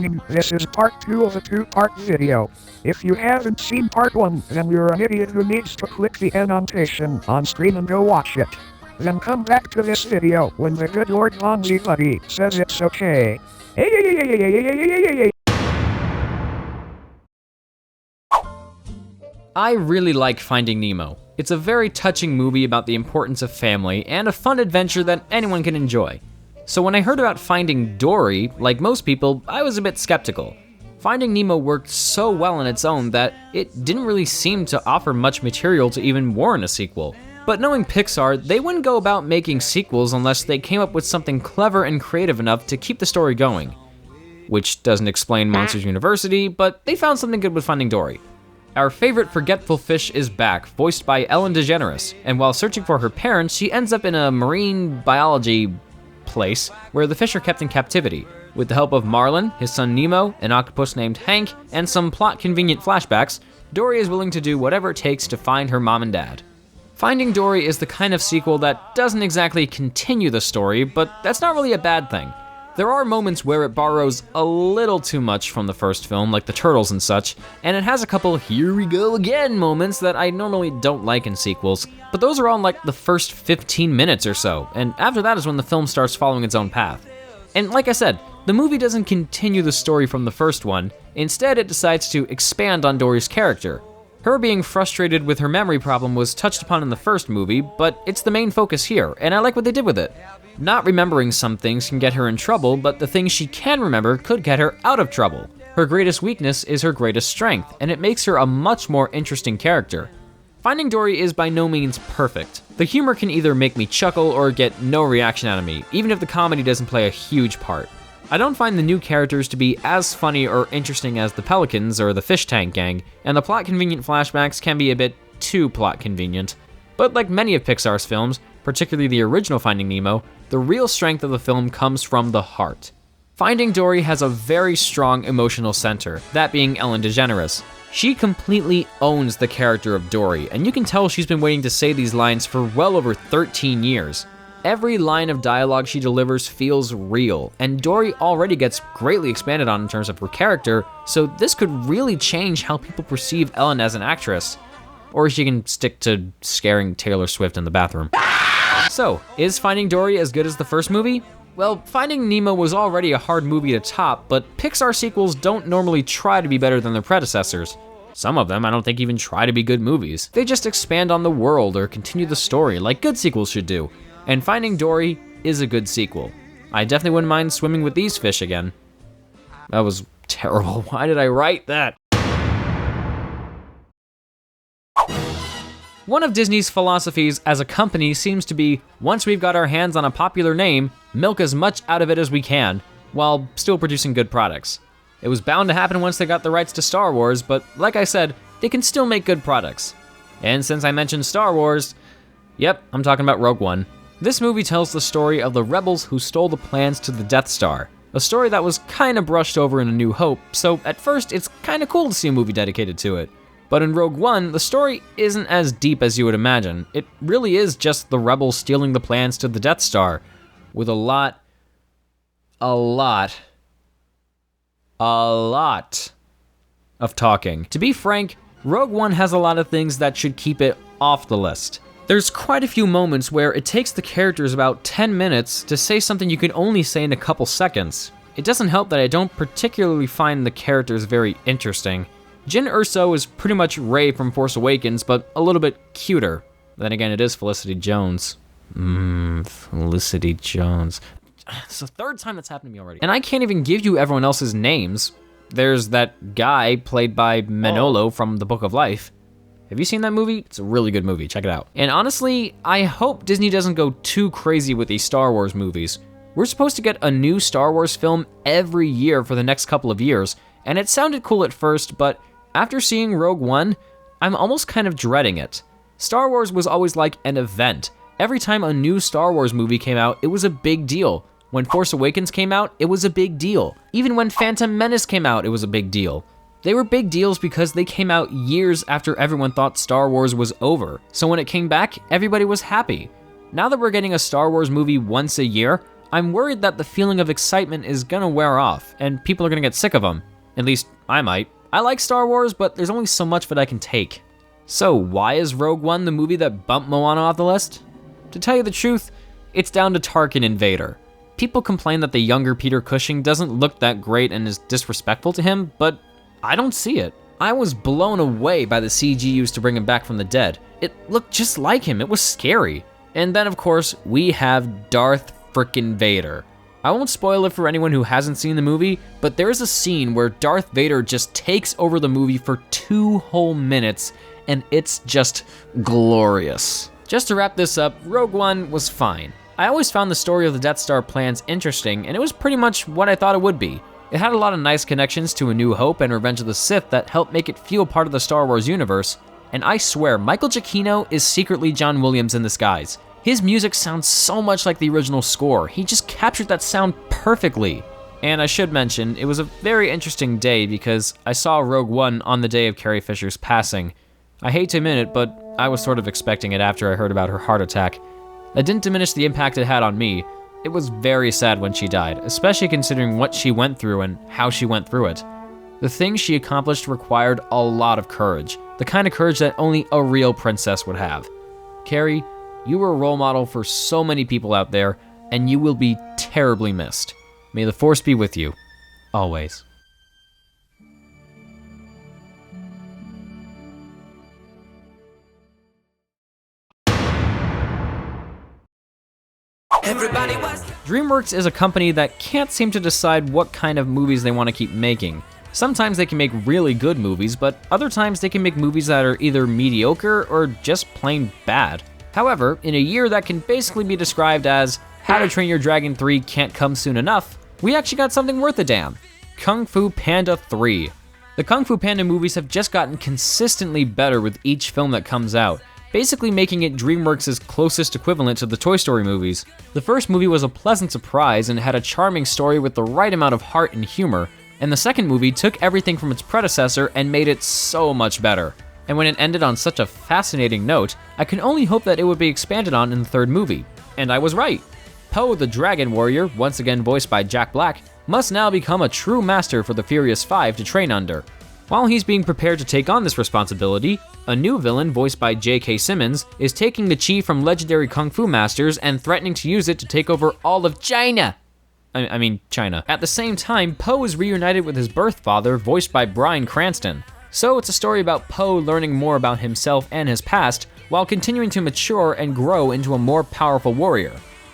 Warning, this is part 2 of a 2-part video. If you haven't seen part 1, then you're an idiot who needs to click the annotation on screen and go watch it. Then come back to this video when the good Lord Bonzi Buddy says it's okay. I really like Finding Nemo. It's a very touching movie about the importance of family and a fun adventure that anyone can enjoy. So when I heard about Finding Dory, like most people, I was a bit skeptical. Finding Nemo worked so well on its own that it didn't really seem to offer much material to even warrant a sequel. But knowing Pixar, they wouldn't go about making sequels unless they came up with something clever and creative enough to keep the story going. Which doesn't explain Monsters University, but they found something good with Finding Dory. Our favorite forgetful fish is back, voiced by Ellen DeGeneres, and while searching for her parents, she ends up in a marine biology place where the fish are kept in captivity. With the help of Marlin, his son Nemo, an octopus named Hank, and some plot-convenient flashbacks, Dory is willing to do whatever it takes to find her mom and dad. Finding Dory is the kind of sequel that doesn't exactly continue the story, but that's not really a bad thing. There are moments where it borrows a little too much from the first film, like the turtles and such, and it has a couple here we go again moments that I normally don't like in sequels, but those are all in like the first 15 minutes or so, and after that is when the film starts following its own path. And like I said, the movie doesn't continue the story from the first one, instead it decides to expand on Dory's character. Her being frustrated with her memory problem was touched upon in the first movie, but it's the main focus here, and I like what they did with it. Not remembering some things can get her in trouble, but the things she can remember could get her out of trouble. Her greatest weakness is her greatest strength, and it makes her a much more interesting character. Finding Dory is by no means perfect. The humor can either make me chuckle or get no reaction out of me, even if the comedy doesn't play a huge part. I don't find the new characters to be as funny or interesting as the Pelicans or the Fish Tank Gang, and the plot-convenient flashbacks can be a bit too plot-convenient. But like many of Pixar's films, particularly the original Finding Nemo, the real strength of the film comes from the heart. Finding Dory has a very strong emotional center, that being Ellen DeGeneres. She completely owns the character of Dory, and you can tell she's been waiting to say these lines for well over 13 years. Every line of dialogue she delivers feels real, and Dory already gets greatly expanded on in terms of her character, so this could really change how people perceive Ellen as an actress. Or she can stick to scaring Taylor Swift in the bathroom. So, is Finding Dory as good as the first movie? Well, Finding Nemo was already a hard movie to top, but Pixar sequels don't normally try to be better than their predecessors. Some of them I don't think even try to be good movies. They just expand on the world or continue the story like good sequels should do. And Finding Dory is a good sequel. I definitely wouldn't mind swimming with these fish again. That was terrible. Why did I write that? One of Disney's philosophies as a company seems to be, once we've got our hands on a popular name, milk as much out of it as we can, while still producing good products. It was bound to happen once they got the rights to Star Wars, but like I said, they can still make good products. And since I mentioned Star Wars, yep, I'm talking about Rogue One. This movie tells the story of the rebels who stole the plans to the Death Star, a story that was kinda brushed over in A New Hope, so at first it's kinda cool to see a movie dedicated to it. But in Rogue One, the story isn't as deep as you would imagine. It really is just the rebels stealing the plans to the Death Star, with a lot of talking. To be frank, Rogue One has a lot of things that should keep it off the list. There's quite a few moments where it takes the characters about 10 minutes to say something you can only say in a couple seconds. It doesn't help that I don't particularly find the characters very interesting. Jyn Erso is pretty much Rey from Force Awakens, but a little bit cuter. Then again, it is Felicity Jones. Felicity Jones. It's the third time that's happened to me already. And I can't even give you everyone else's names. There's that guy played by Manolo from The Book of Life. Have you seen that movie? It's a really good movie, check it out. And honestly, I hope Disney doesn't go too crazy with these Star Wars movies. We're supposed to get a new Star Wars film every year for the next couple of years, and it sounded cool at first, but after seeing Rogue One, I'm almost kind of dreading it. Star Wars was always like an event. Every time a new Star Wars movie came out, it was a big deal. When Force Awakens came out, it was a big deal. Even when Phantom Menace came out, it was a big deal. They were big deals because they came out years after everyone thought Star Wars was over. So when it came back, everybody was happy. Now that we're getting a Star Wars movie once a year, I'm worried that the feeling of excitement is gonna wear off, and people are gonna get sick of them. At least, I might. I like Star Wars, but there's only so much of it I can take. So why is Rogue One the movie that bumped Moana off the list? To tell you the truth, it's down to Tarkin and Vader. People complain that the younger Peter Cushing doesn't look that great and is disrespectful to him, but I don't see it. I was blown away by the CG used to bring him back from the dead. It looked just like him, it was scary. And then of course, we have Darth frickin' Vader. I won't spoil it for anyone who hasn't seen the movie, but there's a scene where Darth Vader just takes over the movie for 2 whole minutes, and it's just glorious. Just to wrap this up, Rogue One was fine. I always found the story of the Death Star plans interesting, and it was pretty much what I thought it would be. It had a lot of nice connections to A New Hope and Revenge of the Sith that helped make it feel part of the Star Wars universe, and I swear, Michael Giacchino is secretly John Williams in disguise. His music sounds so much like the original score. He just captured that sound perfectly. And I should mention, it was a very interesting day because I saw Rogue One on the day of Carrie Fisher's passing. I hate to admit it, but I was sort of expecting it after I heard about her heart attack. That didn't diminish the impact it had on me. It was very sad when she died, especially considering what she went through and how she went through it. The things she accomplished required a lot of courage, the kind of courage that only a real princess would have. Carrie, you were a role model for so many people out there, and you will be terribly missed. May the Force be with you, always. DreamWorks is a company that can't seem to decide what kind of movies they want to keep making. Sometimes they can make really good movies, but other times they can make movies that are either mediocre or just plain bad. However, in a year that can basically be described as How to Train Your Dragon 3 can't come soon enough, we actually got something worth a damn. Kung Fu Panda 3. The Kung Fu Panda movies have just gotten consistently better with each film that comes out, basically making it DreamWorks' closest equivalent to the Toy Story movies. The first movie was a pleasant surprise and had a charming story with the right amount of heart and humor, and the second movie took everything from its predecessor and made it so much better. And when it ended on such a fascinating note, I can only hope that it would be expanded on in the third movie. And I was right. Poe the Dragon Warrior, once again voiced by Jack Black, must now become a true master for the Furious Five to train under. While he's being prepared to take on this responsibility, a new villain voiced by J.K. Simmons is taking the chi from legendary kung fu masters and threatening to use it to take over all of China. China. At the same time, Poe is reunited with his birth father, voiced by Bryan Cranston. So it's a story about Poe learning more about himself and his past, while continuing to mature and grow into a more powerful warrior.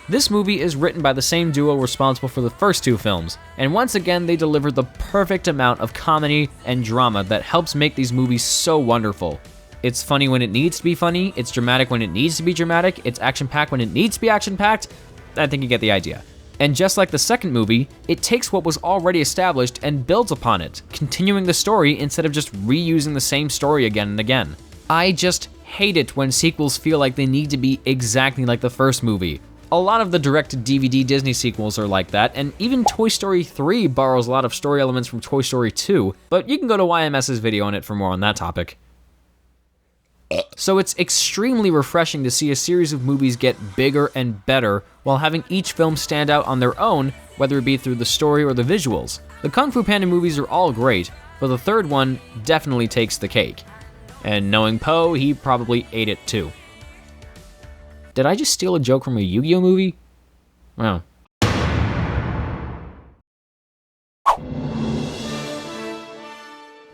This movie is written by the same duo responsible for the first 2 films, and once again they deliver the perfect amount of comedy and drama that helps make these movies so wonderful. It's funny when it needs to be funny, it's dramatic when it needs to be dramatic, it's action-packed when it needs to be action-packed. I think you get the idea. And just like the second movie, it takes what was already established and builds upon it, continuing the story instead of just reusing the same story again and again. I just hate it when sequels feel like they need to be exactly like the first movie. A lot of the direct-to-DVD Disney sequels are like that, and even Toy Story 3 borrows a lot of story elements from Toy Story 2, but you can go to YMS's video on it for more on that topic. So it's extremely refreshing to see a series of movies get bigger and better while having each film stand out on their own, whether it be through the story or the visuals. The Kung Fu Panda movies are all great, but the third one definitely takes the cake. And knowing Poe, he probably ate it too. Did I just steal a joke from a Yu-Gi-Oh movie? Wow.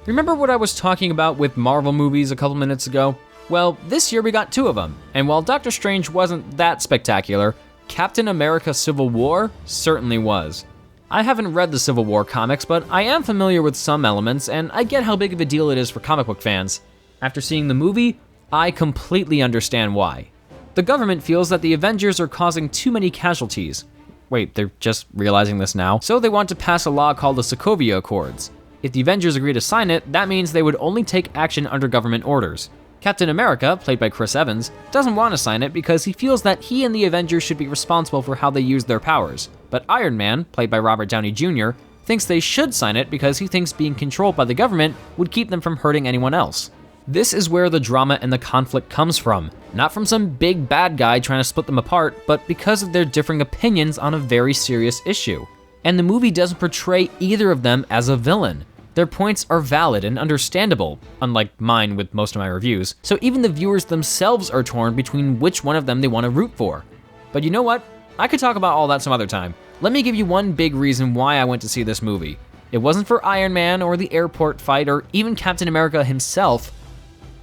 Remember what I was talking about with Marvel movies a couple minutes ago? Well, this year we got 2 of them, and while Doctor Strange wasn't that spectacular, Captain America Civil War certainly was. I haven't read the Civil War comics, but I am familiar with some elements, and I get how big of a deal it is for comic book fans. After seeing the movie, I completely understand why. The government feels that the Avengers are causing too many casualties. Wait, they're just realizing this now? So they want to pass a law called the Sokovia Accords. If the Avengers agree to sign it, that means they would only take action under government orders. Captain America, played by Chris Evans, doesn't want to sign it because he feels that he and the Avengers should be responsible for how they use their powers. But Iron Man, played by Robert Downey Jr., thinks they should sign it because he thinks being controlled by the government would keep them from hurting anyone else. This is where the drama and the conflict comes from. Not from some big bad guy trying to split them apart, but because of their differing opinions on a very serious issue. And the movie doesn't portray either of them as a villain. Their points are valid and understandable, unlike mine with most of my reviews, so even the viewers themselves are torn between which one of them they want to root for. But you know what? I could talk about all that some other time. Let me give you one big reason why I went to see this movie. It wasn't for Iron Man or the airport fight or even Captain America himself.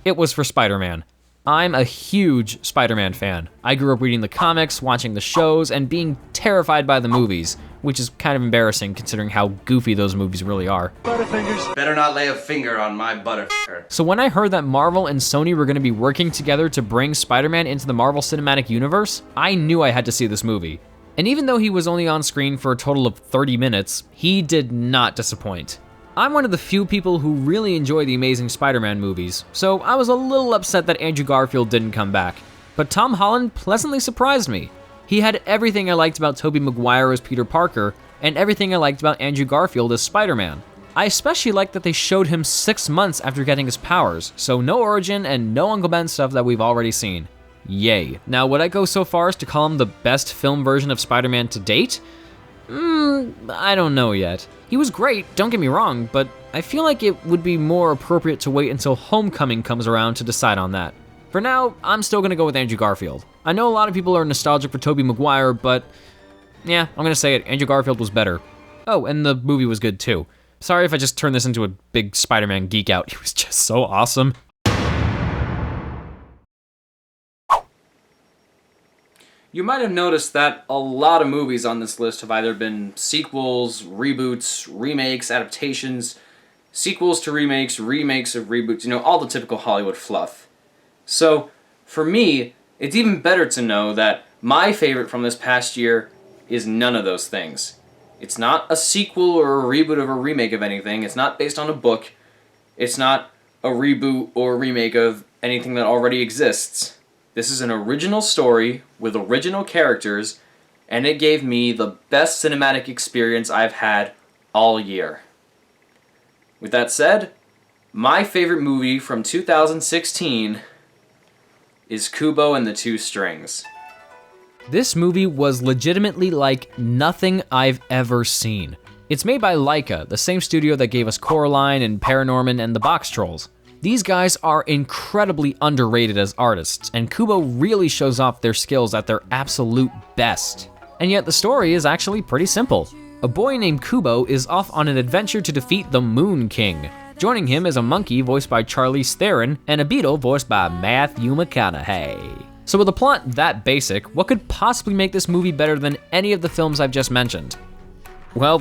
It was for Spider-Man. I'm a huge Spider-Man fan. I grew up reading the comics, watching the shows, and being terrified by the movies, which is kind of embarrassing considering how goofy those movies really are. Butterfingers. Better not lay a finger on my butterfinger. So when I heard that Marvel and Sony were going to be working together to bring Spider-Man into the Marvel Cinematic Universe, I knew I had to see this movie. And even though he was only on screen for a total of 30 minutes, he did not disappoint. I'm one of the few people who really enjoy the Amazing Spider-Man movies, so I was a little upset that Andrew Garfield didn't come back. But Tom Holland pleasantly surprised me. He had everything I liked about Tobey Maguire as Peter Parker, and everything I liked about Andrew Garfield as Spider-Man. I especially liked that they showed him 6 months after getting his powers, so no origin and no Uncle Ben stuff that we've already seen. Yay. Now, would I go so far as to call him the best film version of Spider-Man to date? I don't know yet. He was great, don't get me wrong, but I feel like it would be more appropriate to wait until Homecoming comes around to decide on that. For now, I'm still gonna go with Andrew Garfield. I know a lot of people are nostalgic for Tobey Maguire, but yeah, I'm gonna say it, Andrew Garfield was better. Oh, and the movie was good too. Sorry if I just turned this into a big Spider-Man geek out. He was just so awesome. You might have noticed that a lot of movies on this list have either been sequels, reboots, remakes, adaptations, sequels to remakes, remakes of reboots, all the typical Hollywood fluff. So, for me, it's even better to know that my favorite from this past year is none of those things. It's not a sequel or a reboot of a remake of anything, it's not based on a book, it's not a reboot or a remake of anything that already exists. This is an original story with original characters, and it gave me the best cinematic experience I've had all year. With that said, my favorite movie from 2016 is Kubo and the Two Strings. This movie was legitimately like nothing I've ever seen. It's made by Laika, the same studio that gave us Coraline and Paranorman and the Box Trolls. These guys are incredibly underrated as artists, and Kubo really shows off their skills at their absolute best. And yet the story is actually pretty simple. A boy named Kubo is off on an adventure to defeat the Moon King. Joining him is a monkey voiced by Charlize Theron and a beetle voiced by Matthew McConaughey. So with a plot that basic, what could possibly make this movie better than any of the films I've just mentioned? Well,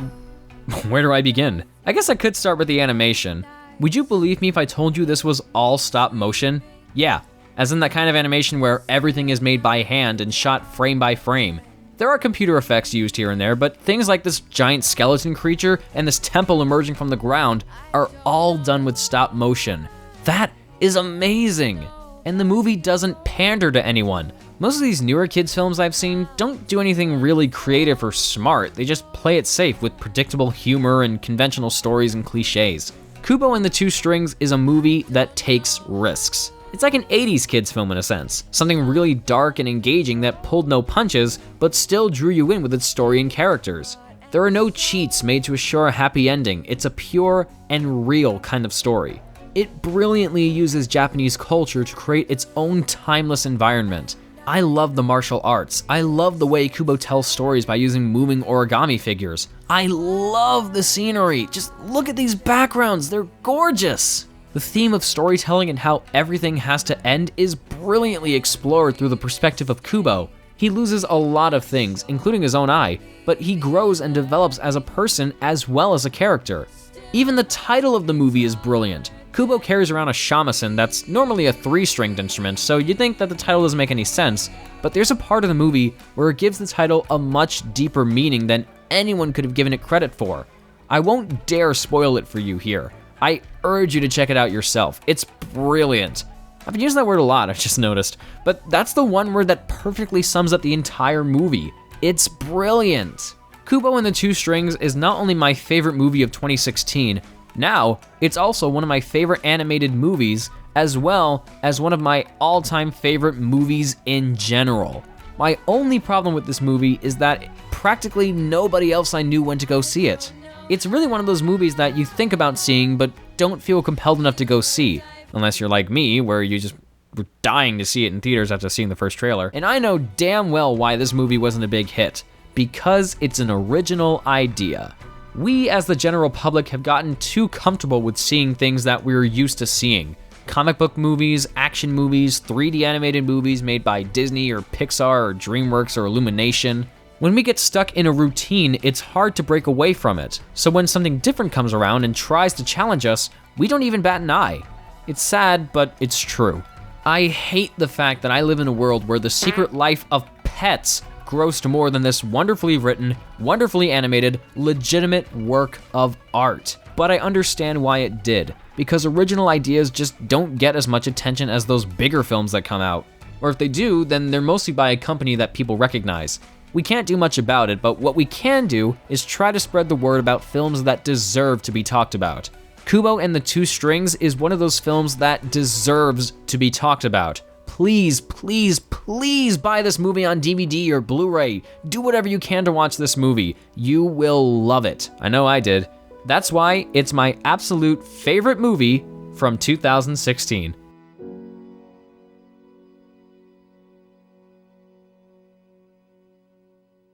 where do I begin? I guess I could start with the animation. Would you believe me if I told you this was all stop motion? Yeah, as in that kind of animation where everything is made by hand and shot frame by frame. There are computer effects used here and there, but things like this giant skeleton creature and this temple emerging from the ground are all done with stop motion. That is amazing! And the movie doesn't pander to anyone. Most of these newer kids films I've seen don't do anything really creative or smart, they just play it safe with predictable humor and conventional stories and cliches. Kubo and the Two Strings is a movie that takes risks. It's like an 80s kids film in a sense, something really dark and engaging that pulled no punches, but still drew you in with its story and characters. There are no cheats made to assure a happy ending, it's a pure and real kind of story. It brilliantly uses Japanese culture to create its own timeless environment. I love the martial arts. I love the way Kubo tells stories by using moving origami figures. I love the scenery. Just look at these backgrounds, they're gorgeous. The theme of storytelling and how everything has to end is brilliantly explored through the perspective of Kubo. He loses a lot of things, including his own eye, but he grows and develops as a person as well as a character. Even the title of the movie is brilliant. Kubo carries around a shamisen that's normally a 3-stringed instrument, so you'd think that the title doesn't make any sense, but there's a part of the movie where it gives the title a much deeper meaning than anyone could have given it credit for. I won't dare spoil it for you here. I urge you to check it out yourself. It's brilliant. I've been using that word a lot, I've just noticed, but that's the one word that perfectly sums up the entire movie. It's brilliant. Kubo and the Two Strings is not only my favorite movie of 2016, now it's also one of my favorite animated movies as well as one of my all-time favorite movies in general. My only problem with this movie is that practically nobody else I knew went to go see it. It's really one of those movies that you think about seeing but don't feel compelled enough to go see, unless you're like me, where you just were dying to see it in theaters after seeing the first trailer. And I know damn well why this movie wasn't a big hit, because it's an original idea. We, as the general public, have gotten too comfortable with seeing things that we're used to seeing. Comic book movies, action movies, 3D animated movies made by Disney or Pixar or DreamWorks or Illumination. When we get stuck in a routine, it's hard to break away from it. So when something different comes around and tries to challenge us, we don't even bat an eye. It's sad, but it's true. I hate the fact that I live in a world where The Secret Life of Pets grossed more than this wonderfully written, wonderfully animated, legitimate work of art. But I understand why it did, because original ideas just don't get as much attention as those bigger films that come out. Or if they do, then they're mostly by a company that people recognize. We can't do much about it, but what we can do is try to spread the word about films that deserve to be talked about. Kubo and the Two Strings is one of those films that deserves to be talked about. Please, please, please buy this movie on DVD or Blu-ray. Do whatever you can to watch this movie. You will love it. I know I did. That's why it's my absolute favorite movie from 2016.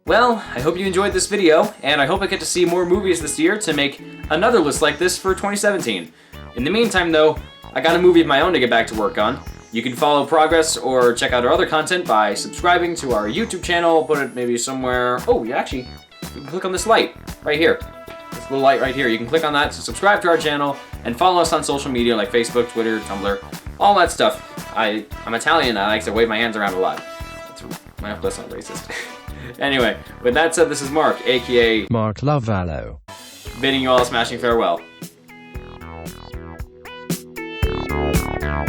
Well, I hope you enjoyed this video, and I hope I get to see more movies this year to make another list like this for 2017. In the meantime though, I got a movie of my own to get back to work on. You can follow progress or check out our other content by subscribing to our YouTube channel. Put it maybe somewhere. Oh, you can click on this light right here. This little light right here. You can click on that to subscribe to our channel and follow us on social media like Facebook, Twitter, Tumblr, all that stuff. I'm Italian. I like to wave my hands around a lot. That's not racist. Anyway, with that said, this is Mark, aka Marc Lovallo, bidding you all a smashing farewell. Wow.